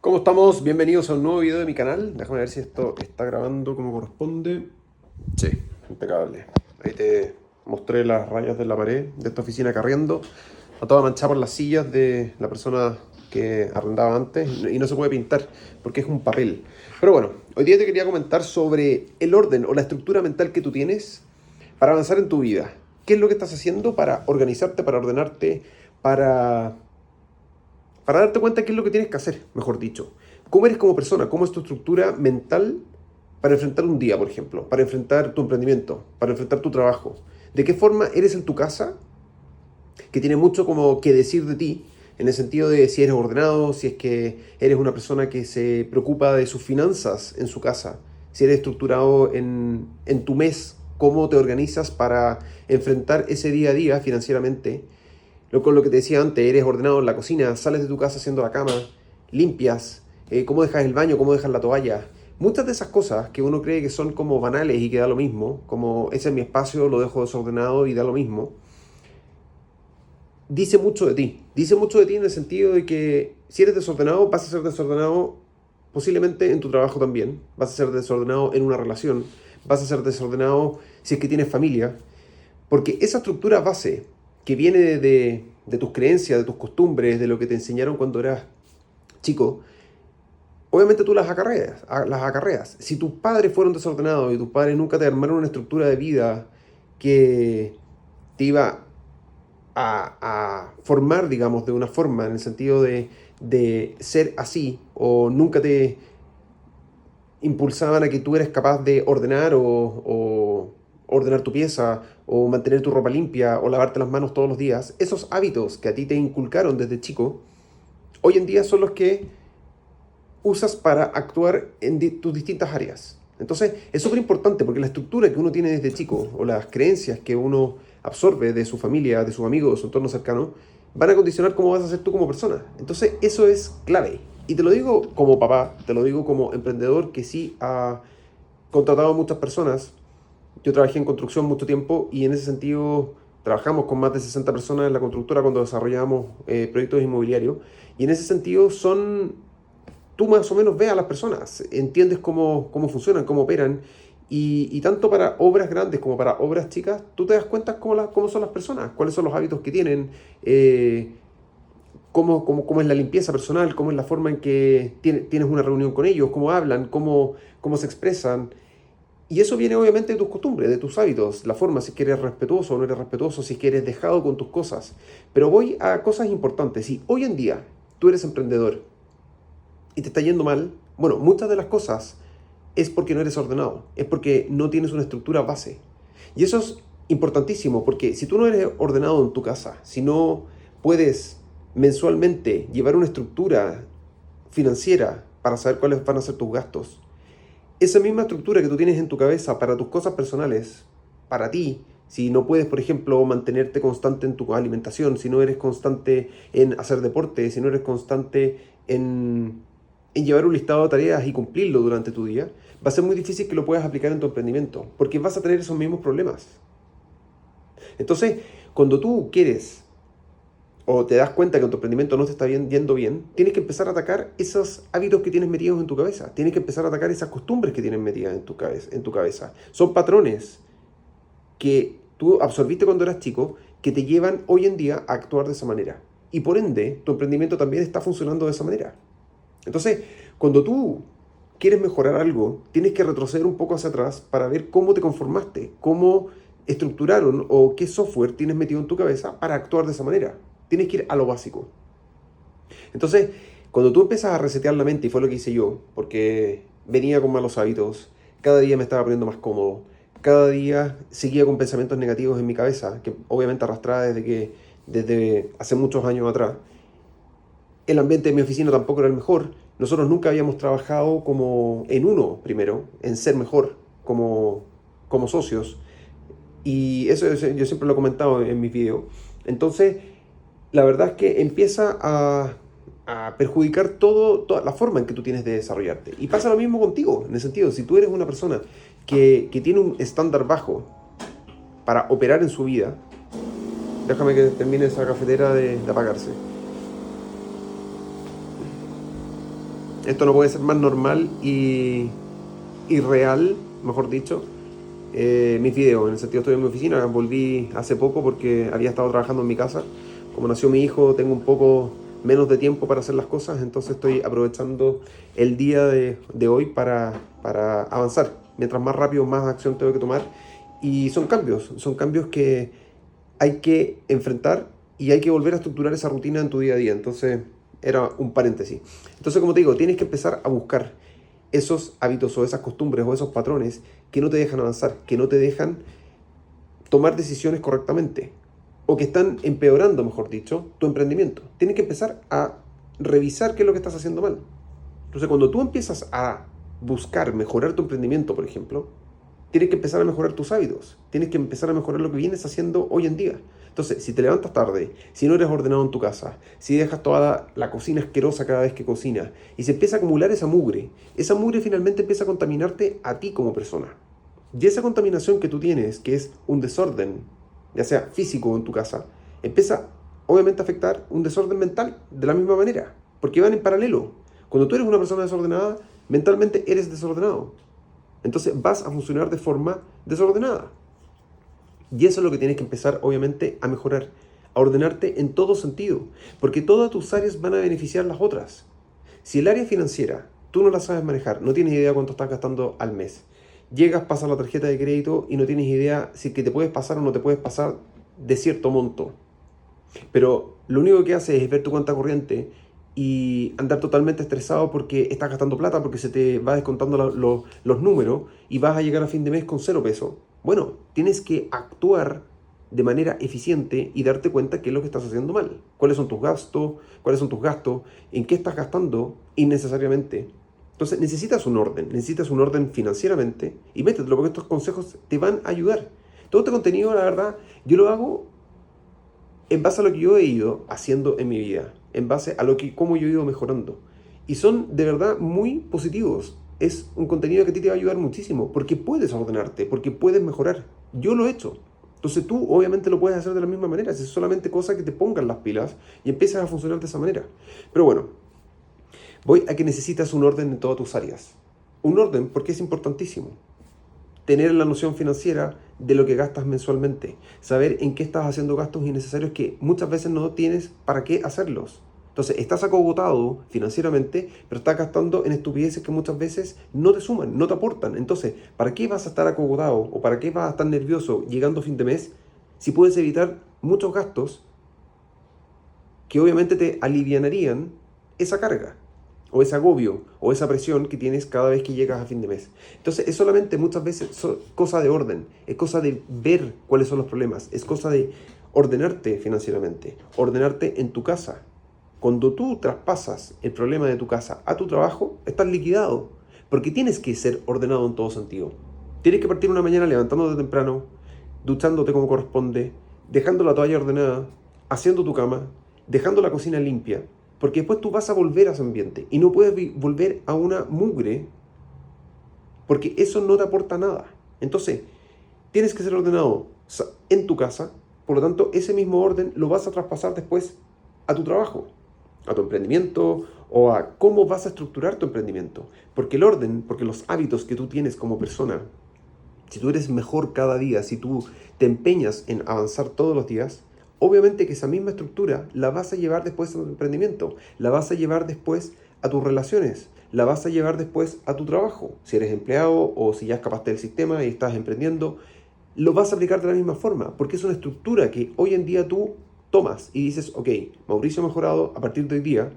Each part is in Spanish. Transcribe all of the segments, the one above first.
¿Cómo estamos? Bienvenidos a un nuevo video de mi canal. Déjame ver si esto está grabando como corresponde. Sí, impecable. Ahí te mostré las rayas de la pared de esta oficina carriendo. Está toda manchada por las sillas de la persona que arrendaba antes y no se puede pintar porque es un papel. Pero bueno, hoy día te quería comentar sobre el orden o la estructura mental que tú tienes para avanzar en tu vida. ¿Qué es lo que estás haciendo para organizarte, para ordenarte, para darte cuenta de qué es lo que tienes que hacer, mejor dicho? ¿Cómo eres como persona? ¿Cómo es tu estructura mental para enfrentar un día, por ejemplo? Para enfrentar tu emprendimiento, para enfrentar tu trabajo. ¿De qué forma eres en tu casa? Que tiene mucho como que decir de ti, en el sentido de si eres ordenado, si es que eres una persona que se preocupa de sus finanzas en su casa, si eres estructurado en tu mes, cómo te organizas para enfrentar ese día a día financieramente. Con lo que te decía antes, eres ordenado en la cocina, sales de tu casa haciendo la cama, limpias, cómo dejas el baño, cómo dejas la toalla. Muchas de esas cosas que uno cree que son como banales y que da lo mismo, como ese es mi espacio, lo dejo desordenado y da lo mismo, dice mucho de ti. Dice mucho de ti en el sentido de que si eres desordenado, vas a ser desordenado posiblemente en tu trabajo también, vas a ser desordenado en una relación, vas a ser desordenado si es que tienes familia, porque esa estructura base que viene de tus creencias, de tus costumbres, de lo que te enseñaron cuando eras chico, obviamente tú las acarreas. Si tus padres fueron desordenados y tus padres nunca te armaron una estructura de vida que te iba a formar, digamos, de una forma, en el sentido de ser así, o nunca te impulsaban a que tú eres capaz de ordenar o ordenar tu pieza o mantener tu ropa limpia o lavarte las manos todos los días, esos hábitos que a ti te inculcaron desde chico, hoy en día son los que usas para actuar en tus distintas áreas. Entonces es súper importante porque la estructura que uno tiene desde chico o las creencias que uno absorbe de su familia, de sus amigos, de su entorno cercano, van a condicionar cómo vas a ser tú como persona. Entonces eso es clave. Y te lo digo como papá, te lo digo como emprendedor que sí ha contratado a muchas personas. Yo trabajé en construcción mucho tiempo y en ese sentido trabajamos con más de 60 personas en la constructora cuando desarrollamos proyectos inmobiliarios. Y en ese sentido tú más o menos ves a las personas, entiendes cómo funcionan, cómo operan. Y tanto para obras grandes como para obras chicas, tú te das cuenta cómo son las personas, cuáles son los hábitos que tienen, cómo es la limpieza personal, cómo es la forma en que tienes una reunión con ellos, cómo hablan, cómo se expresan. Y eso viene obviamente de tus costumbres, de tus hábitos, la forma, si es que eres respetuoso o no eres respetuoso, si es que eres dejado con tus cosas. Pero voy a cosas importantes. Si hoy en día tú eres emprendedor y te está yendo mal, bueno, muchas de las cosas es porque no eres ordenado, es porque no tienes una estructura base. Y eso es importantísimo, porque si tú no eres ordenado en tu casa, si no puedes mensualmente llevar una estructura financiera para saber cuáles van a ser tus gastos, esa misma estructura que tú tienes en tu cabeza para tus cosas personales, para ti, si no puedes, por ejemplo, mantenerte constante en tu alimentación, si no eres constante en hacer deporte, si no eres constante en llevar un listado de tareas y cumplirlo durante tu día, va a ser muy difícil que lo puedas aplicar en tu emprendimiento, porque vas a tener esos mismos problemas. Entonces, cuando tú quieres o te das cuenta que tu emprendimiento no te está yendo bien, tienes que empezar a atacar esos hábitos que tienes metidos en tu cabeza. Tienes que empezar a atacar esas costumbres que tienes metidas en tu cabeza. Son patrones que tú absorbiste cuando eras chico que te llevan hoy en día a actuar de esa manera. Y por ende, tu emprendimiento también está funcionando de esa manera. Entonces, cuando tú quieres mejorar algo, tienes que retroceder un poco hacia atrás para ver cómo te conformaste, cómo estructuraron o qué software tienes metido en tu cabeza para actuar de esa manera. Tienes que ir a lo básico. Entonces, cuando tú empiezas a resetear la mente, y fue lo que hice yo, porque venía con malos hábitos, cada día me estaba poniendo más cómodo, cada día seguía con pensamientos negativos en mi cabeza, que obviamente arrastraba desde hace muchos años atrás. El ambiente de mi oficina tampoco era el mejor. Nosotros nunca habíamos trabajado como en uno primero, en ser mejor como socios. Y eso yo siempre lo he comentado en mis videos. Entonces, la verdad es que empieza a perjudicar toda la forma en que tú tienes de desarrollarte. Y pasa lo mismo contigo, en el sentido, si tú eres una persona que tiene un estándar bajo para operar en su vida, déjame que termine esa cafetera de apagarse. Esto no puede ser más normal y real, mejor dicho. Mis videos, en el sentido estoy en mi oficina, volví hace poco porque había estado trabajando en mi casa. Como nació mi hijo, tengo un poco menos de tiempo para hacer las cosas, entonces estoy aprovechando el día de hoy para avanzar. Mientras más rápido, más acción tengo que tomar. Y son cambios que hay que enfrentar y hay que volver a estructurar esa rutina en tu día a día. Entonces, era un paréntesis. Entonces, como te digo, tienes que empezar a buscar esos hábitos o esas costumbres o esos patrones que no te dejan avanzar, que no te dejan tomar decisiones correctamente o que están empeorando, mejor dicho, tu emprendimiento. Tienes que empezar a revisar qué es lo que estás haciendo mal. Entonces, cuando tú empiezas a buscar mejorar tu emprendimiento, por ejemplo, tienes que empezar a mejorar tus hábitos, tienes que empezar a mejorar lo que vienes haciendo hoy en día. Entonces, si te levantas tarde, si no eres ordenado en tu casa, si dejas toda la cocina asquerosa cada vez que cocinas, y se empieza a acumular esa mugre finalmente empieza a contaminarte a ti como persona. Y esa contaminación que tú tienes, que es un desorden, ya sea físico en tu casa, empieza obviamente a afectar un desorden mental de la misma manera, porque van en paralelo. Cuando tú eres una persona desordenada, mentalmente eres desordenado. Entonces vas a funcionar de forma desordenada. Y eso es lo que tienes que empezar, obviamente, a mejorar, a ordenarte en todo sentido, porque todas tus áreas van a beneficiar las otras. Si el área financiera tú no la sabes manejar, no tienes idea cuánto estás gastando al mes, llegas, pasas la tarjeta de crédito y no tienes idea si que te puedes pasar o no te puedes pasar de cierto monto, pero lo único que hace es ver tu cuenta corriente y andar totalmente estresado porque estás gastando plata, porque se te va descontando los números y vas a llegar a fin de mes con 0 pesos. Bueno, tienes que actuar de manera eficiente y darte cuenta qué es lo que estás haciendo mal. ¿Cuáles son tus gastos? ¿En qué estás gastando innecesariamente? Entonces necesitas un orden financieramente y métetelo porque estos consejos te van a ayudar. Todo este contenido, la verdad, yo lo hago en base a lo que yo he ido haciendo en mi vida, en base a cómo yo he ido mejorando. Y son de verdad muy positivos. Es un contenido que a ti te va a ayudar muchísimo, porque puedes ordenarte, porque puedes mejorar. Yo lo he hecho. Entonces tú obviamente lo puedes hacer de la misma manera. Es solamente cosa que te pongan las pilas y empiezas a funcionar de esa manera. Pero bueno, voy a que necesitas un orden en todas tus áreas. Un orden porque es importantísimo tener la noción financiera de lo que gastas mensualmente, saber en qué estás haciendo gastos innecesarios que muchas veces no tienes para qué hacerlos. Entonces, estás acogotado financieramente, pero estás gastando en estupideces que muchas veces no te suman, no te aportan. Entonces, ¿para qué vas a estar acogotado o para qué vas a estar nervioso llegando a fin de mes si puedes evitar muchos gastos que obviamente te alivianarían esa carga, o ese agobio, o esa presión que tienes cada vez que llegas a fin de mes? Entonces es solamente muchas veces cosa de orden, es cosa de ver cuáles son los problemas, es cosa de ordenarte financieramente, ordenarte en tu casa. Cuando tú traspasas el problema de tu casa a tu trabajo, estás liquidado, porque tienes que ser ordenado en todo sentido. Tienes que partir una mañana levantándote temprano, duchándote como corresponde, dejando la toalla ordenada, haciendo tu cama, dejando la cocina limpia, porque después tú vas a volver a ese ambiente y no puedes volver a una mugre porque eso no te aporta nada. Entonces, tienes que ser ordenado en tu casa, por lo tanto, ese mismo orden lo vas a traspasar después a tu trabajo, a tu emprendimiento o a cómo vas a estructurar tu emprendimiento. Porque el orden, porque los hábitos que tú tienes como persona, si tú eres mejor cada día, si tú te empeñas en avanzar todos los días, obviamente que esa misma estructura la vas a llevar después a tu emprendimiento, la vas a llevar después a tus relaciones, la vas a llevar después a tu trabajo. Si eres empleado o si ya escapaste del sistema y estás emprendiendo, lo vas a aplicar de la misma forma, porque es una estructura que hoy en día tú tomas y dices, ok, Mauricio Mejorado a partir de hoy día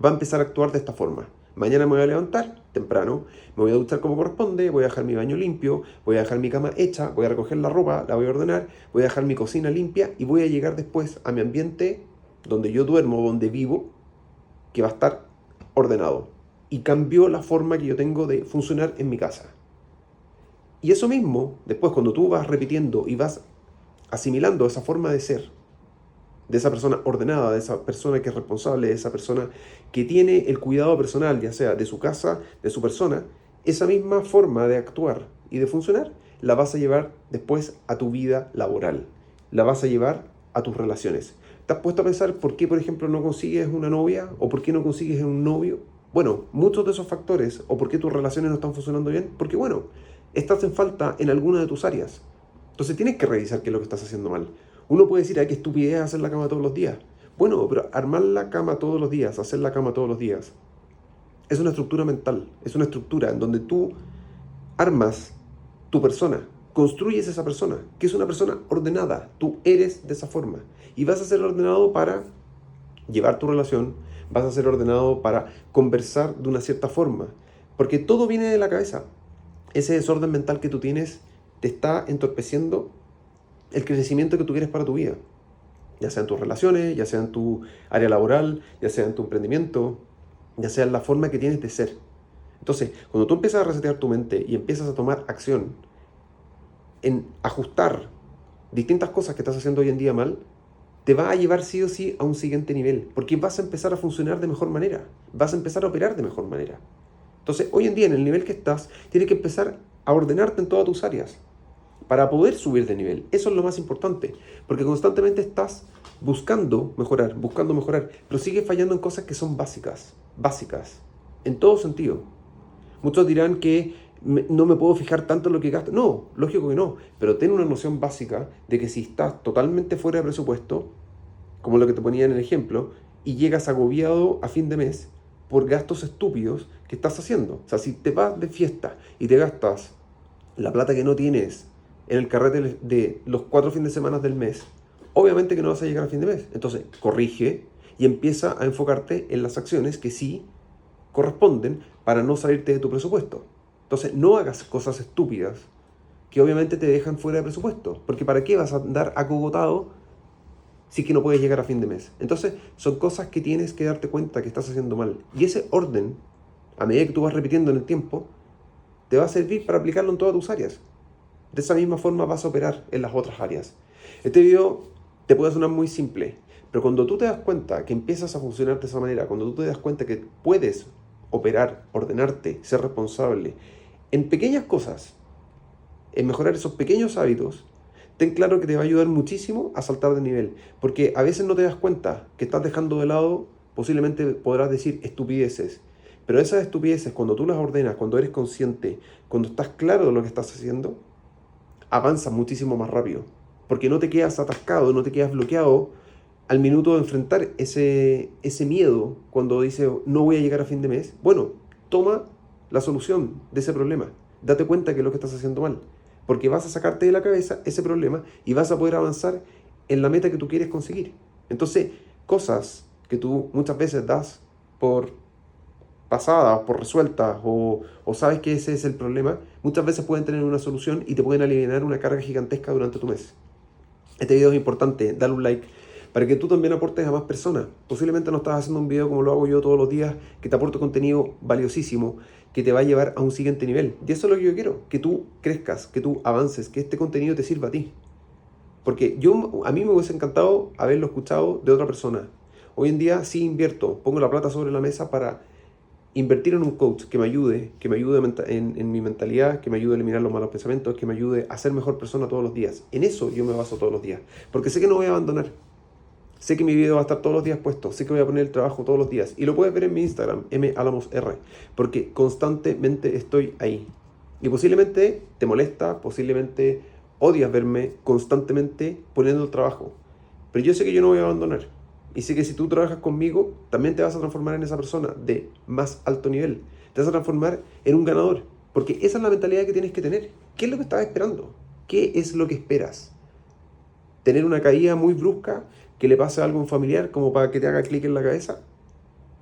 va a empezar a actuar de esta forma. Mañana me voy a levantar temprano, me voy a duchar como corresponde, voy a dejar mi baño limpio, voy a dejar mi cama hecha, voy a recoger la ropa, la voy a ordenar, voy a dejar mi cocina limpia y voy a llegar después a mi ambiente donde yo duermo, donde vivo, que va a estar ordenado. Y cambió la forma que yo tengo de funcionar en mi casa. Y eso mismo, después cuando tú vas repitiendo y vas asimilando esa forma de ser, de esa persona ordenada, de esa persona que es responsable, de esa persona que tiene el cuidado personal, ya sea de su casa, de su persona, esa misma forma de actuar y de funcionar la vas a llevar después a tu vida laboral, la vas a llevar a tus relaciones. ¿Te has puesto a pensar por qué, por ejemplo, no consigues una novia o por qué no consigues un novio? Bueno, muchos de esos factores, o por qué tus relaciones no están funcionando bien, porque bueno, estás en falta en alguna de tus áreas. Entonces tienes que revisar qué es lo que estás haciendo mal. Uno puede decir, ay, qué estupidez hacer la cama todos los días. Bueno, pero armar la cama todos los días, hacer la cama todos los días, es una estructura mental, es una estructura en donde tú armas tu persona, construyes esa persona, que es una persona ordenada, tú eres de esa forma. Y vas a ser ordenado para llevar tu relación, vas a ser ordenado para conversar de una cierta forma, porque todo viene de la cabeza. Ese desorden mental que tú tienes te está entorpeciendo el crecimiento que tú quieres para tu vida, ya sea en tus relaciones, ya sea en tu área laboral, ya sea en tu emprendimiento, ya sea en la forma que tienes de ser. Entonces, cuando tú empiezas a resetear tu mente y empiezas a tomar acción en ajustar distintas cosas que estás haciendo hoy en día mal, te va a llevar sí o sí a un siguiente nivel, porque vas a empezar a funcionar de mejor manera, vas a empezar a operar de mejor manera. Entonces, hoy en día, en el nivel que estás, tienes que empezar a ordenarte en todas tus áreas para poder subir de nivel. Eso es lo más importante, porque constantemente estás buscando mejorar, pero sigues fallando en cosas que son básicas, en todo sentido. Muchos dirán que no me puedo fijar tanto en lo que gasto. No, lógico que no, pero ten una noción básica de que si estás totalmente fuera de presupuesto, como lo que te ponía en el ejemplo, y llegas agobiado a fin de mes por gastos estúpidos que estás haciendo. O sea, si te vas de fiesta y te gastas la plata que no tienes en el carrete de los 4 fines de semana del mes, obviamente que no vas a llegar a fin de mes. Entonces, corrige y empieza a enfocarte en las acciones que sí corresponden para no salirte de tu presupuesto. Entonces, no hagas cosas estúpidas que obviamente te dejan fuera de presupuesto, porque ¿para qué vas a andar acogotado si que no puedes llegar a fin de mes? Entonces, son cosas que tienes que darte cuenta que estás haciendo mal. Y ese orden, a medida que tú vas repitiendo en el tiempo, te va a servir para aplicarlo en todas tus áreas. De esa misma forma vas a operar en las otras áreas. Este video te puede sonar muy simple, pero cuando tú te das cuenta que empiezas a funcionar de esa manera, cuando tú te das cuenta que puedes operar, ordenarte, ser responsable en pequeñas cosas, en mejorar esos pequeños hábitos, ten claro que te va a ayudar muchísimo a saltar de nivel. Porque a veces no te das cuenta que estás dejando de lado, posiblemente podrás decir estupideces. Pero esas estupideces, cuando tú las ordenas, cuando eres consciente, cuando estás claro de lo que estás haciendo, avanzas muchísimo más rápido. Porque no te quedas atascado, no te quedas bloqueado al minuto de enfrentar ese miedo cuando dices no voy a llegar a fin de mes. Bueno, toma la solución de ese problema. Date cuenta que es lo que estás haciendo mal. Porque vas a sacarte de la cabeza ese problema y vas a poder avanzar en la meta que tú quieres conseguir. Entonces, cosas que tú muchas veces das por pasadas, por resueltas, o sabes que ese es el problema, muchas veces pueden tener una solución y te pueden aliviar una carga gigantesca durante tu mes. Este video es importante, dale un like para que tú también aportes a más personas. Posiblemente no estás haciendo un video como lo hago yo todos los días, que te aporte contenido valiosísimo, que te va a llevar a un siguiente nivel. Y eso es lo que yo quiero, que tú crezcas, que tú avances, que este contenido te sirva a ti. Porque a mí me hubiese encantado haberlo escuchado de otra persona. Hoy en día sí invierto, pongo la plata sobre la mesa para invertir en un coach que me ayude en mi mentalidad, que me ayude a eliminar los malos pensamientos, que me ayude a ser mejor persona todos los días. En eso yo me baso todos los días, porque sé que no voy a abandonar. Sé que mi video va a estar todos los días puesto, sé que voy a poner el trabajo todos los días. Y lo puedes ver en mi Instagram, malamosr, porque constantemente estoy ahí. Y posiblemente te molesta, posiblemente odias verme constantemente poniendo el trabajo. Pero yo sé que yo no voy a abandonar. Y sé que si tú trabajas conmigo, también te vas a transformar en esa persona de más alto nivel. Te vas a transformar en un ganador. Porque esa es la mentalidad que tienes que tener. ¿Qué es lo que estás esperando? ¿Qué es lo que esperas? ¿Tener una caída muy brusca, que le pase algo a un familiar como para que te haga clic en la cabeza?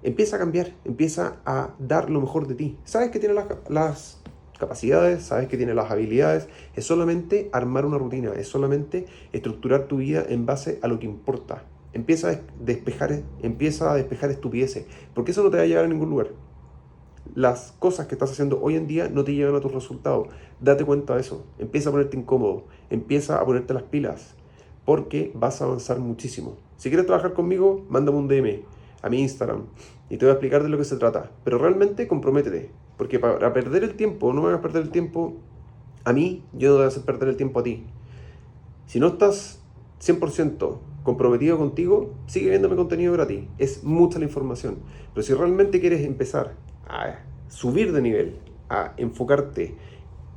Empieza a cambiar, empieza a dar lo mejor de ti. Sabes que tienes las capacidades, sabes que tienes las habilidades. Es solamente armar una rutina, es solamente estructurar tu vida en base a lo que importa. Empieza a despejar estupideces, porque eso no te va a llevar a ningún lugar. Las cosas que estás haciendo hoy en día no te llevan a tus resultados. Date cuenta de eso. Empieza a ponerte incómodo, empieza a ponerte las pilas, porque vas a avanzar muchísimo. Si quieres trabajar conmigo, mándame un DM a mi Instagram y te voy a explicar de lo que se trata. Pero realmente comprométete, porque para perder el tiempo, no me hagas perder el tiempo a mí, yo no te voy a hacer perder el tiempo a ti. Si no estás 100% comprometido contigo, sigue viéndome contenido gratis. Es mucha la información. Pero si realmente quieres empezar a subir de nivel, a enfocarte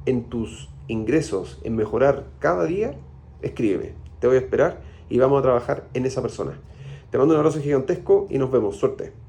en tus ingresos, en mejorar cada día, escríbeme. Te voy a esperar y vamos a trabajar en esa persona. Te mando un abrazo gigantesco y nos vemos. Suerte.